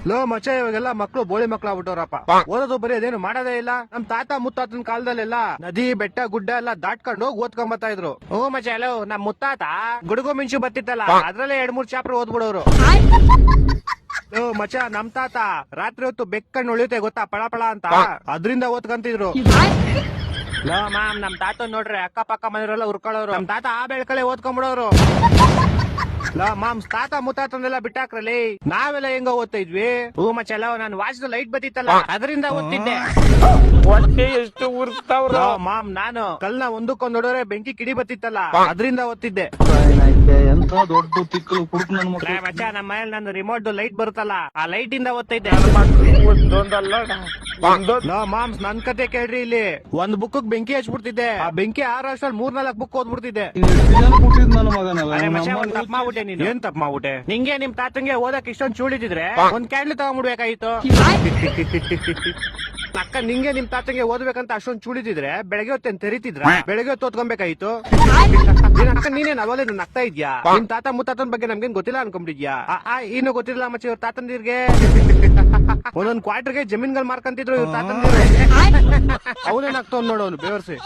Low ಮಚ್ಚ ಇವಾಗೆಲ್ಲ ಮಕ್ಳು ಬೋಳಿ ಮಕ್ಳು ಆಗ್ಬಿಟ್ಟವ್ರಪ್ಪ. ಓದೋದು ಬರೀ ಅದೇನು ಮಾಡೋದೇ ಇಲ್ಲ. ನಮ್ ತಾತ ಮುತ್ತಾತನ ಕಾಲದಲ್ಲೆಲ್ಲ ನದಿ ಬೆಟ್ಟ ಗುಡ್ಡ ಎಲ್ಲ ದಾಟ್ಕೊಂಡು ಹೋಗಿ ಓದ್ಕೊಂಬತ್ತಾ ಇದ್ರು. ಓ ಮಚ್ಚ ಹಲೋ ನಮ್ ಮುತ್ತಾತ ಗುಡುಗು ಮಿಂಚು ಬತ್ತಿತ್ತಲ್ಲ ಅದ್ರಲ್ಲೇ 2-3 ಚಾಪ್ಟರ್ ಓದ್ಬಿಡೋರು. ಓ ಮಚ್ಚ ನಮ್ ತಾತ ರಾತ್ರಿ ಹೊತ್ತು ಬೆಕ್ಕಣ್ಣು ಉಳಿಯುತ್ತೆ ಗೊತ್ತಾ ಪಳ ಪಳ ಅಂತ ಅದ್ರಿಂದ ಓದ್ಕಂತಿದ್ರು. ಲೋ ಮಾಮ್ ನಮ್ ತಾತ ನೋಡ್ರಿ ಅಕ್ಕ ಪಕ್ಕ ಮನೆಯವರೆಲ್ಲ ಉರ್ಕೊಳ್ಳೋರು. ನಮ್ ತಾತ ಆ ಬೆಳ್ಕಳೆ ಓದ್ಕೊಂಡ್ಬಿಡೋರು. ಲೋ ಮಾಮ್ಸ್ ತಾತ ಮುತ್ತಾತಂದೆಲ್ಲ ಬಿಟ್ಟಾಕ್ರಲ್ಲಿ ನಾವೆಲ್ಲ ಹೆಂಗ ಓದ್ತಾ ಇದ್ವಿ. ಹೂ ಮಚ್ಚಲ್ಲ ನಾನು ವಾಚ್ದ ಲೈಟ್ ಬತ್ತಿತ್ತಲ್ಲ ಅದರಿಂದ ಓದ್ತಿದ್ದೆ. ಹೊಟ್ಟೆ ಎಷ್ಟು ಉರ್ತಾವ್ರ ಮಾಮ್ ನಾನು ಕಲ್ನ ಒಂದಕ್ಕೊಂದ್ ನೋಡೋರೆ ಬೆಂಕಿ ಕಿಡಿ ಬತ್ತಿತ್ತಲ್ಲ ಅದರಿಂದ ಓದ್ತಿದ್ದೆ. ಎಂತ ದೊಡ್ಡ ತಿಕ್ಕಲು ಕುಡುಕ್ ನನ್ ಮಕ್ಳು. ಮಚ್ಚ ನಮ್ಮ ಮನೇಲಿ ನಾನು ರಿಮೋಟ್ ಲೈಟ್ ಬರುತ್ತಲ್ಲ ಆ ಲೈಟ್ ಇಂದ ಓದ್ತೈತೆ. ಒಂದೊಂದಲ್ಲ ಲೋ ಮಾಮ್ಸ್ ನನ್ ಕತೆ ಕೇಳ್ರಿ ಇಲ್ಲಿ. ಒಂದ್ ಬುಕ್ ಬೆಂಕಿ ಹಚ್ಬಿಡ್ತಿದ್ದೆ. ಆ ಬೆಂಕಿ 6 ವರ್ಷದಲ್ಲಿ 3-4 ಬುಕ್ ಓದ್ಬಿಡ್ತಿದ್ದೆ. ಕೊಟ್ಟಿದ್ ನನ್ನ ಮಗನಲ್ಲ. ತಪ್ಪ ಮಾಡ್ಬಿಟ್ಟೆ ನೀನು. ಏನ್ ತಪ್ಪ ಮಾಡ್ಬಿಟ್ಟೆ? ನಿಂಗೆ ನಿಮ್ ತಾತಂಗೆ ಓದಕ್ ಇಷ್ಟೊಂದ್ ಚೂಳಿದ್ರೆ ಒಂದ್ ಕ್ಯಾಂಡ್ಲ್ ತಗೊಂಡ್ಬಿಡ್ಬೇಕಾಯ್ತು. ಅಕ್ಕ ನಿಂಗೆ ನಿಮ್ ತಾತಂಗೆ ಓದ್ಬೇಕಂತ ಅಷ್ಟೊಂದ್ ಚೂಳಿದ್ರೆ ಬೆಳಗ್ಗೆ ಹೊತ್ತೇನ್ ತೆರಿತಿದ್ರ? ಬೆಳಗ್ಗೆ ಹೊತ್ತು ಓದ್ಕೊಬೇಕಾಯ್ತು. ಅಕ್ಕ ನೀನೇನ್ ಅವಲೇ ನಗ್ತಾ ಇದ್ಯಾ? ನಿಮ್ ತಾತ ಮುತ್ತಾತನ್ ಬಗ್ಗೆ ನಮ್ಗೇನ್ ಗೊತ್ತಿಲ್ಲ ಅನ್ಕೊಂಡ್ಬಿಟ್ಟಿದ್ಯಾ? ಇನ್ನು ಗೊತ್ತಿಲ್ಲ ಮಚ್ಚ ಇವ್ರ ತಾತಂದಿರ್ಗೆ ಒಂದೊಂದ್ ಕ್ವಾರ್ಟರ್ಗೆ ಜಮೀನ್ಗಳು ಮಾರ್ಕಂತಿದ್ರು ಇವ್ರ ತಾತಂದಿರು. ಅವನೇನಾಗ್ತಾವ್ ನೋಡು ಅವ್ನು ಬೇವರ್ಸಿ.